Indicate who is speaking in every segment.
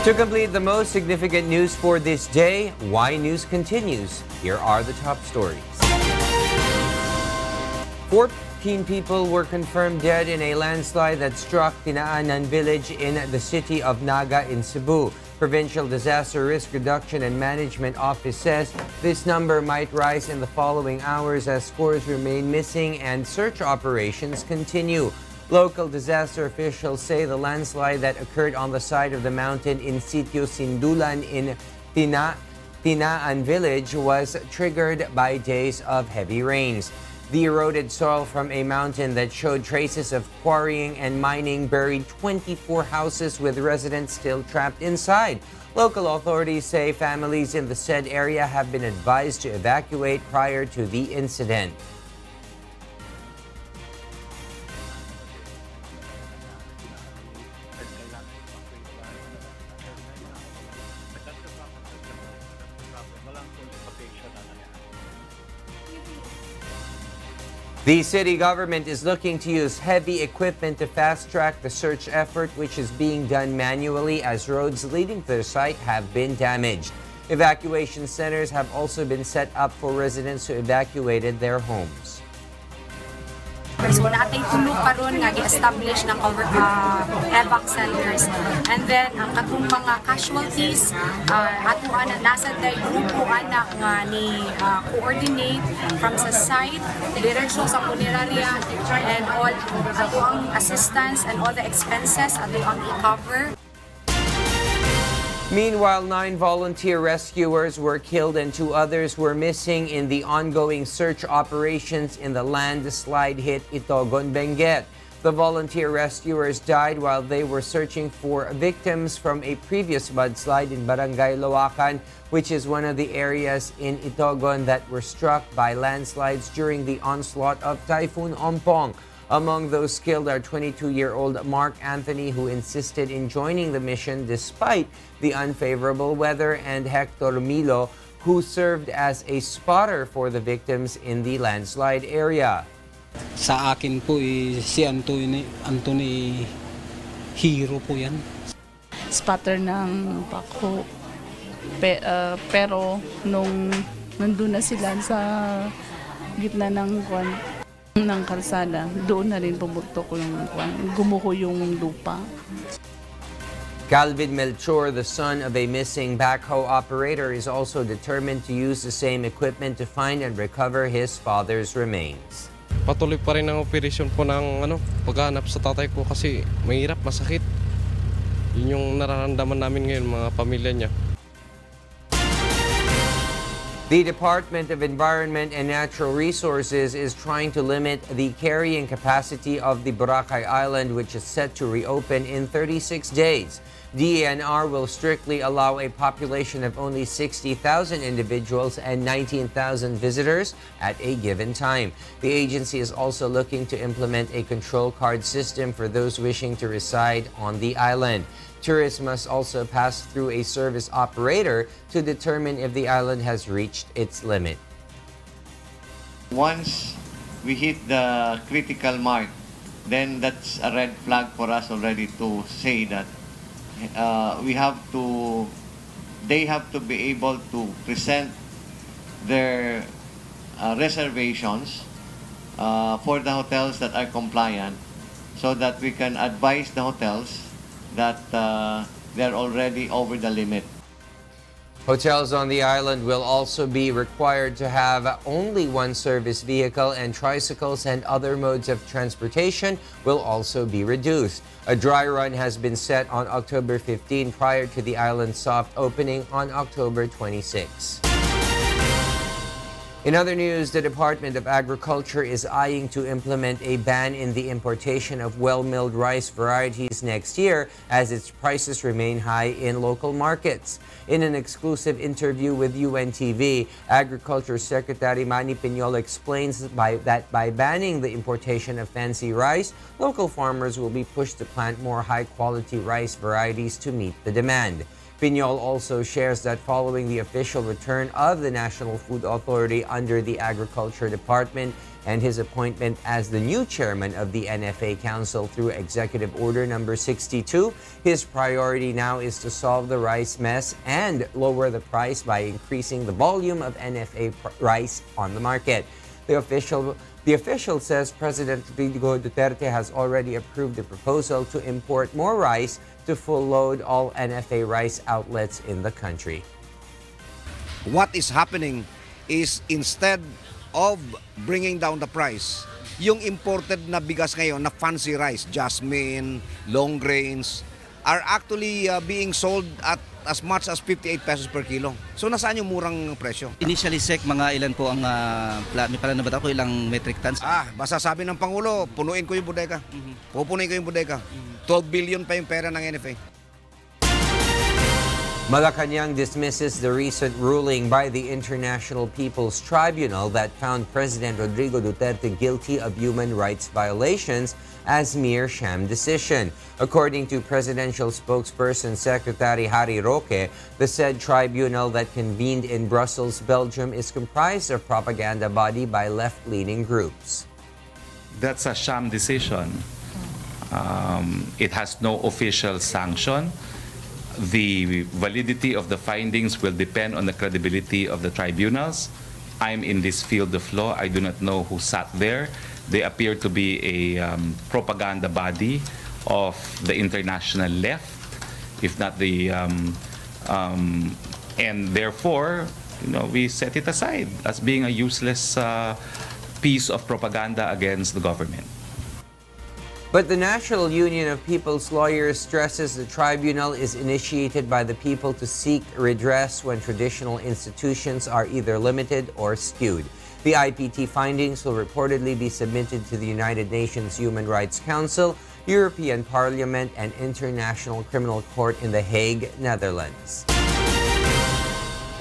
Speaker 1: To complete the most significant news for this day, Y News continues. Here are the top stories. 14 people were confirmed dead in a landslide that struck Tinaanan village in the city of Naga in Cebu. Provincial Disaster Risk Reduction and Management Office says this number might rise in the following hours as scores remain missing and search operations continue. Local disaster officials say the landslide that occurred on the side of the mountain in Sitio Sindulan in Tinaan village was triggered by days of heavy rains. The eroded soil from a mountain that showed traces of quarrying and mining buried 24 houses with residents still trapped inside. Local authorities say families in the said area have been advised to evacuate prior to the incident. The city government is looking to use heavy equipment to fast-track the search effort, which is being done manually as roads leading to the site have been damaged. Evacuation centers have also been set up for residents who evacuated their homes.
Speaker 2: So natay tulo karon nga gi-establish na evac centers. And then ang katong mga casualties ato ana nasa day grupo ana nga ni coordinate from sa site diretso sa punerarya and all ato ang assistance and all the expenses ato ang i-cover.
Speaker 1: Meanwhile, 9 volunteer rescuers were killed and 2 others were missing in the ongoing search operations in the landslide hit Itogon, Benguet. The volunteer rescuers died while they were searching for victims from a previous mudslide in Barangay Lawakan, which is one of the areas in Itogon that were struck by landslides during the onslaught of Typhoon Ompong. Among those killed are 22-year-old Mark Anthony, who insisted in joining the mission despite the unfavorable weather, and Hector Milo, who served as a spotter for the victims in the landslide area.
Speaker 3: Sa akin po si Anthony hero po yan.
Speaker 4: Spotter ng Paco. Pero nung nandun na sila sa gitna ng kalsada, doon na rin pumutok gumuho yung lupa.
Speaker 1: Calvin Melchor, the son of a missing backhoe operator, is also determined to use the same equipment to find and recover his father's remains.
Speaker 5: Patuloy pa rin ang operasyon po ng paghahanap sa tatay ko kasi mahirap, masakit. Yun yung nararamdaman namin ngayon, mga pamilya niya.
Speaker 1: The Department of Environment and Natural Resources is trying to limit the carrying capacity of the Boracay Island, which is set to reopen in 36 days. DENR will strictly allow a population of only 60,000 individuals and 19,000 visitors at a given time. The agency is also looking to implement a control card system for those wishing to reside on the island. Tourists must also pass through a service operator to determine if the island has reached its limit.
Speaker 6: Once we hit the critical mark, then that's a red flag for us already to say that they have to be able to present their reservations for the hotels that are compliant, so that we can advise the hotels that they're already over the limit.
Speaker 1: Hotels on the island will also be required to have only one service vehicle, and tricycles and other modes of transportation will also be reduced. A dry run has been set on October 15 prior to the island's soft opening on October 26. In other news, the Department of Agriculture is eyeing to implement a ban in the importation of well-milled rice varieties next year as its prices remain high in local markets. In an exclusive interview with UNTV, Agriculture Secretary Manny Piñol explains that by banning the importation of fancy rice, local farmers will be pushed to plant more high-quality rice varieties to meet the demand. Piñol also shares that following the official return of the National Food Authority under the Agriculture Department, and his appointment as the new chairman of the NFA Council through Executive Order number 62. His priority now is to solve the rice mess and lower the price by increasing the volume of NFA rice on the market. The official says President Rodrigo Duterte has already approved the proposal to import more rice to full load all NFA rice outlets in the country.
Speaker 7: What is happening is instead of bringing down the price, yung imported na bigas ngayon na fancy rice, jasmine, long grains, are actually being sold at as much as 58 pesos per kilo. So nasaan yung murang presyo?
Speaker 8: Initially, Sec, mga ilan po ang may pala na ba ako ilang metric tons?
Speaker 7: Basta sabi ng Pangulo, punuin ko yung bodega. Pupunuin ko yung bodega. 12 billion pa yung pera ng NFA.
Speaker 1: Malacanang dismisses the recent ruling by the International People's Tribunal that found President Rodrigo Duterte guilty of human rights violations as mere sham decision. According to presidential spokesperson Secretary Harry Roque, the said tribunal that convened in Brussels, Belgium, is comprised of propaganda body by left-leaning groups.
Speaker 9: That's a sham decision. It has no official sanction. The validity of the findings will depend on the credibility of the tribunals. I'm in this field of law. I do not know who sat there. They appear to be a propaganda body of the international left, if not the, and therefore, we set it aside as being a useless piece of propaganda against the government.
Speaker 1: But the National Union of People's Lawyers stresses the tribunal is initiated by the people to seek redress when traditional institutions are either limited or skewed. The IPT findings will reportedly be submitted to the United Nations Human Rights Council, European Parliament, and International Criminal Court in The Hague, Netherlands.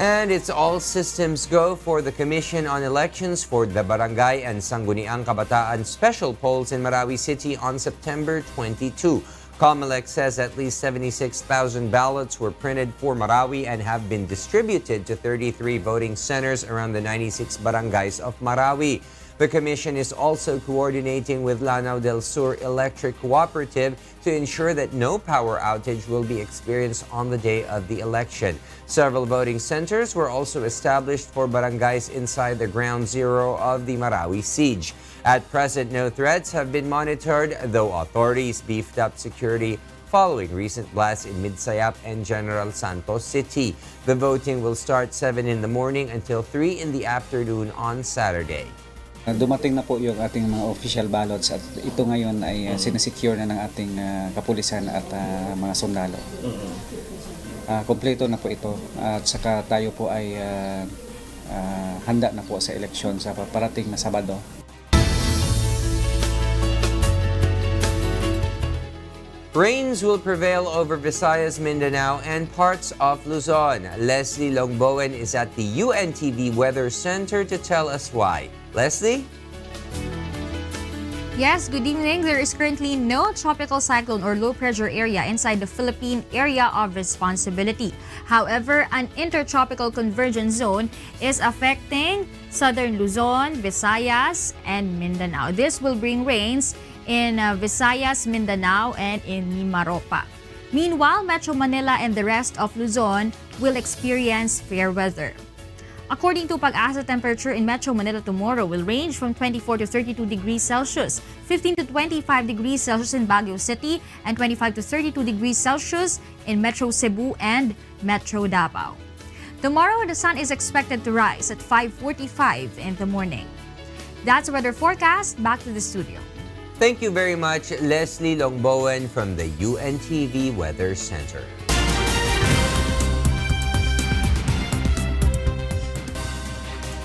Speaker 1: And it's all systems go for the Commission on Elections for the Barangay and Sangguniang Kabataan special polls in Marawi City on September 22. COMELEC says at least 76,000 ballots were printed for Marawi and have been distributed to 33 voting centers around the 96 barangays of Marawi. The Commission is also coordinating with Lanao del Sur Electric Cooperative to ensure that no power outage will be experienced on the day of the election. Several voting centers were also established for barangays inside the ground zero of the Marawi siege. At present, no threats have been monitored, though authorities beefed up security following recent blasts in Midsayap and General Santos City. The voting will start 7 in the morning until 3 in the afternoon on Saturday.
Speaker 10: Dumating na po yung ating mga official ballots at ito ngayon ay sinesecure na ng ating kapulisan at mga sundalo. Kompleto na po ito at saka tayo po ay handa na po sa eleksyon sa parating na Sabado.
Speaker 1: Rains will prevail over Visayas, Mindanao, and parts of Luzon. Leslie Longbowen is at the UNTV Weather Center to tell us why. Leslie?
Speaker 11: Yes, good evening. There is currently no tropical cyclone or low pressure area inside the Philippine area of responsibility. However, an intertropical convergence zone is affecting southern Luzon, Visayas, and Mindanao. This will bring rains in Visayas, Mindanao, and in Mimaropa. Meanwhile, Metro Manila and the rest of Luzon will experience fair weather. According to Pag-asa, temperature in Metro Manila tomorrow will range from 24 to 32 degrees Celsius, 15 to 25 degrees Celsius in Baguio City, and 25 to 32 degrees Celsius in Metro Cebu and Metro Davao. Tomorrow, the sun is expected to rise at 5:45 in the morning. That's weather forecast. Back to the studio.
Speaker 1: Thank you very much, Leslie Longbowen from the UNTV Weather Center.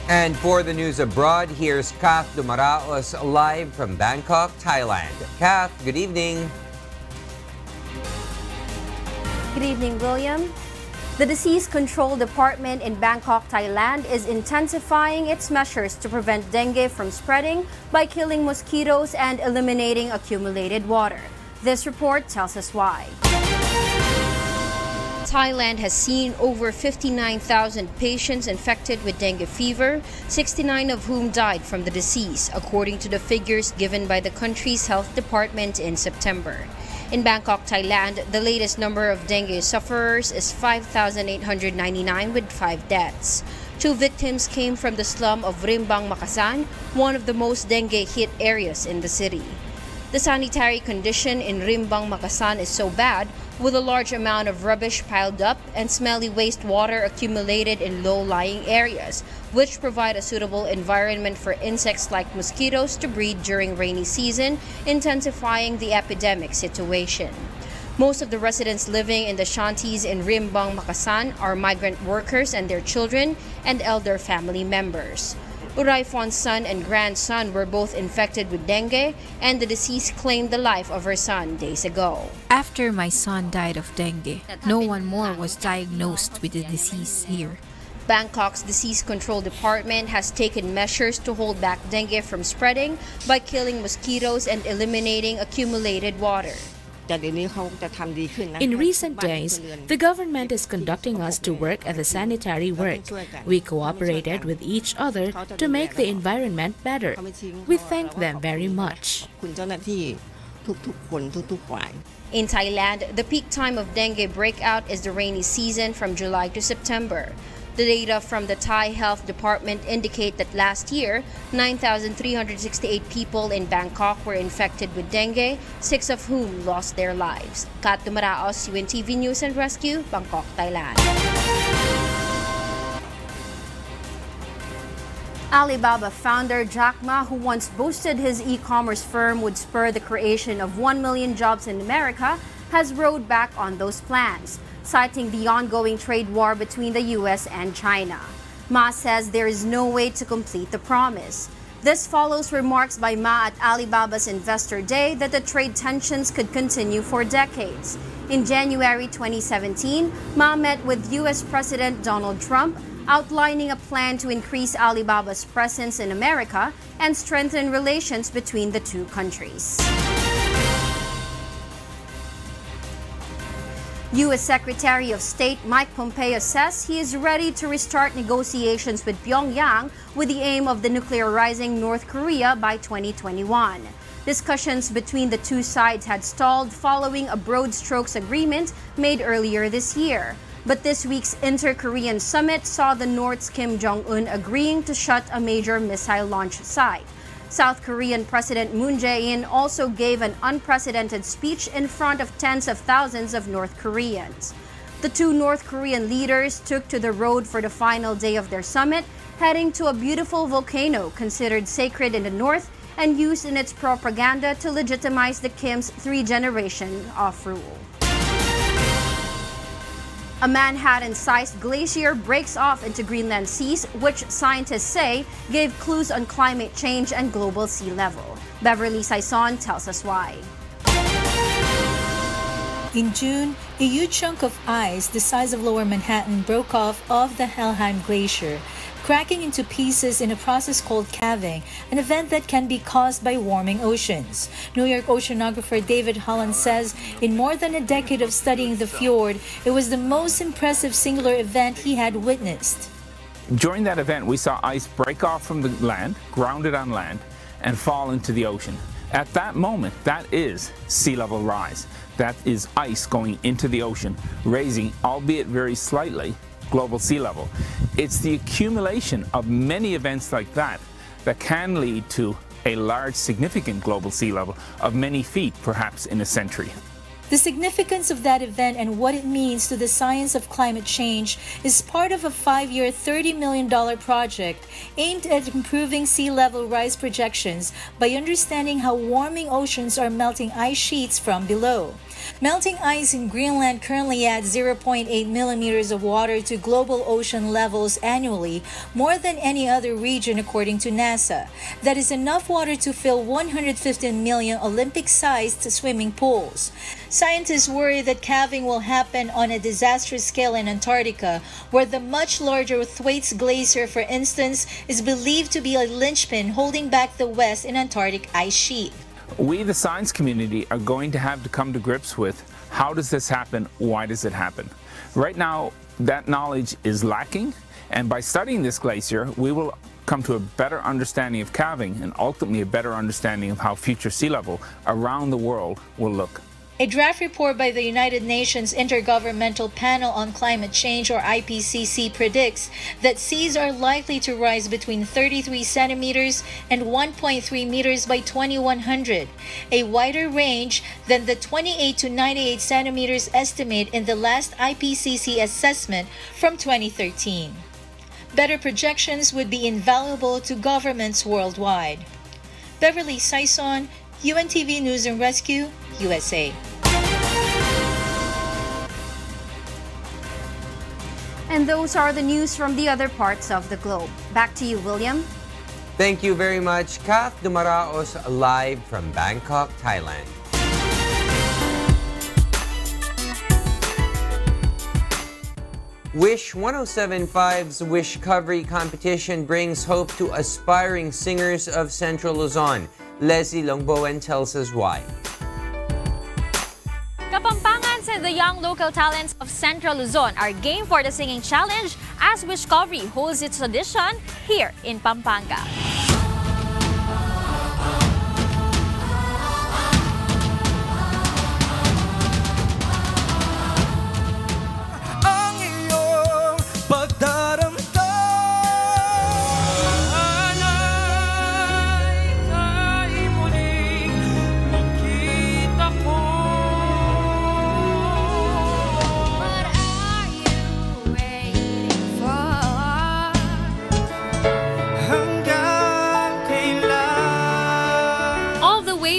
Speaker 1: And for the news abroad, here's Kath Dumaraos live from Bangkok, Thailand. Kath, good evening.
Speaker 12: Good evening, William. The Disease Control Department in Bangkok, Thailand is intensifying its measures to prevent dengue from spreading by killing mosquitoes and eliminating accumulated water. This report tells us why.
Speaker 13: Thailand has seen over 59,000 patients infected with dengue fever, 69 of whom died from the disease, according to the figures given by the country's health department in September. In Bangkok, Thailand, the latest number of dengue sufferers is 5,899 with 5 deaths. 2 victims came from the slum of Rimbang, Makasan, one of the most dengue-hit areas in the city. The sanitary condition in Rimbang, Makasan is so bad, with a large amount of rubbish piled up and smelly wastewater accumulated in low-lying areas, which provide a suitable environment for insects like mosquitoes to breed during rainy season, intensifying the epidemic situation. Most of the residents living in the shanties in Rimbang, Makasan are migrant workers and their children and elder family members. Uraifon's son and grandson were both infected with dengue, and the deceased claimed the life of her son days ago.
Speaker 14: After my son died of dengue, no one more was diagnosed with the disease here.
Speaker 13: Bangkok's Disease Control Department has taken measures to hold back dengue from spreading by killing mosquitoes and eliminating accumulated water.
Speaker 15: In recent days, the government is conducting us to work at the sanitary work. We cooperated with each other to make the environment better. We thank them very much.
Speaker 13: In Thailand, the peak time of dengue breakout is the rainy season from July to September. The data from the Thai Health Department indicate that last year, 9,368 people in Bangkok were infected with dengue, 6 of whom lost their lives. Kat Dumaraos, UNTV News and Rescue, Bangkok, Thailand.
Speaker 12: Alibaba founder Jack Ma, who once boasted his e-commerce firm would spur the creation of 1 million jobs in America, has rode back on those plans, citing the ongoing trade war between the U.S. and China. Ma says there is no way to complete the promise. This follows remarks by Ma at Alibaba's Investor Day that the trade tensions could continue for decades. In January 2017, Ma met with U.S. President Donald Trump, outlining a plan to increase Alibaba's presence in America and strengthen relations between the two countries. U.S. Secretary of State Mike Pompeo says he is ready to restart negotiations with Pyongyang with the aim of denuclearizing North Korea by 2021. Discussions between the two sides had stalled following a broad strokes agreement made earlier this year. But this week's Inter-Korean summit saw the North's Kim Jong-un agreeing to shut a major missile launch site. South Korean President Moon Jae-in also gave an unprecedented speech in front of tens of thousands of North Koreans. The two North Korean leaders took to the road for the final day of their summit, heading to a beautiful volcano considered sacred in the North and used in its propaganda to legitimize the Kim's 3-generation of rule. A Manhattan-sized glacier breaks off into Greenland seas, which scientists say gave clues on climate change and global sea level. Beverly Saison tells us why.
Speaker 16: In June, a huge chunk of ice the size of Lower Manhattan broke off of the Helheim Glacier, cracking into pieces in a process called calving, an event that can be caused by warming oceans. New York oceanographer David Holland says in more than a decade of studying the fjord, it was the most impressive singular event he had witnessed.
Speaker 17: During that event, we saw ice break off from the land, grounded on land, and fall into the ocean. At that moment, that is sea level rise. That is ice going into the ocean, raising, albeit very slightly, global sea level. It's the accumulation of many events like that that can lead to a large, significant global sea level of many feet, perhaps in a century.
Speaker 16: The significance of that event and what it means to the science of climate change is part of a 5-year, $30 million project aimed at improving sea level rise projections by understanding how warming oceans are melting ice sheets from below. Melting ice in Greenland currently adds 0.8 millimeters of water to global ocean levels annually, more than any other region according to NASA. That is enough water to fill 115 million Olympic-sized swimming pools. Scientists worry that calving will happen on a disastrous scale in Antarctica, where the much larger Thwaites Glacier, for instance, is believed to be a linchpin holding back the West in Antarctic ice sheet.
Speaker 17: We, the science community, are going to have to come to grips with How does this happen? Why does it happen? Right now, that knowledge is lacking, and by studying this glacier, we will come to a better understanding of calving and ultimately a better understanding of how future sea level around the world will look.
Speaker 16: A draft report by the United Nations Intergovernmental Panel on Climate Change, or IPCC, predicts that seas are likely to rise between 33 centimeters and 1.3 meters by 2100, a wider range than the 28 to 98 centimeters estimate in the last IPCC assessment from 2013. Better projections would be invaluable to governments worldwide. Beverly Saison, UNTV News and Rescue, USA.
Speaker 12: And those are the news from the other parts of the globe. Back to you, William.
Speaker 1: Thank you very much, Kath Dumaraos, live from Bangkok, Thailand. Wish 107.5's Wishcovery competition brings hope to aspiring singers of Central Luzon. Leslie Longboen tells us why.
Speaker 11: Kapampangans and the young local talents of Central Luzon are game for the singing challenge as Wishcovery holds its audition here in Pampanga.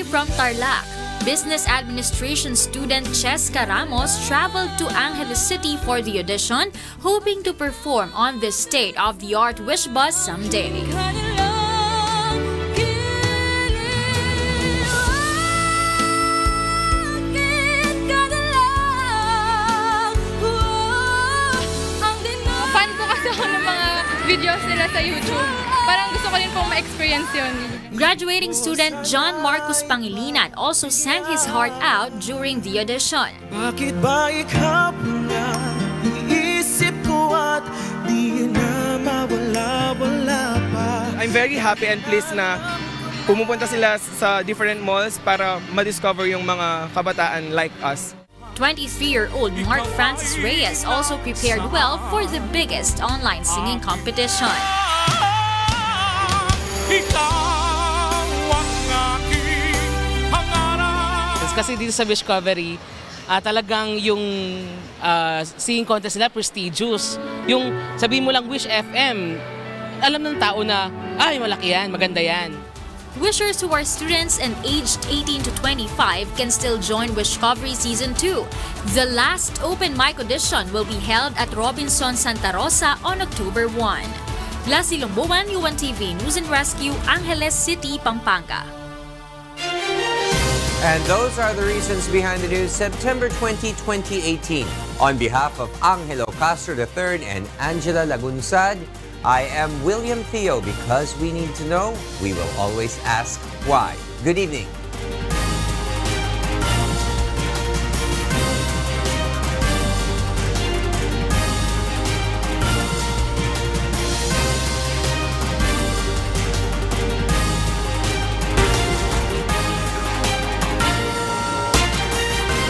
Speaker 11: From Tarlac, Business Administration student Cheska Ramos traveled to Angeles City for the audition, hoping to perform on this state-of-the-art Wish Bus someday.
Speaker 18: Fan ko kasi ako ng mga videos nila sa YouTube. Parang gusto ko rin pong ma-experience yun.
Speaker 11: Graduating student John Marcos Pangilinan also sang his heart out during the audition.
Speaker 19: Bakit ba ikaw na iisip ko at di na mawala-wala pa?
Speaker 20: I'm very happy and pleased na pumupunta sila sa different malls para ma-discover yung mga kabataan like us.
Speaker 11: 23-year-old Mark Francis Reyes also prepared well for the biggest online singing competition.
Speaker 21: Kasi dito sa Wishcovery, talagang yung singing contest nila prestigious. Yung sabihin mo lang Wish FM, alam ng tao na, ay malaki yan, maganda yan.
Speaker 11: Wishers who are students and aged 18 to 25 can still join Wishcovery Season 2. The last open mic audition will be held at Robinson Santa Rosa on October 1. Lassie Lomboan, UNTV News and Rescue, Angeles City, Pampanga.
Speaker 1: And those are the reasons behind the news September 20, 2018. On behalf of Angelo Castro III and Angela Lagunsad, I am William Theo. Because we need to know, we will always ask why. Good evening.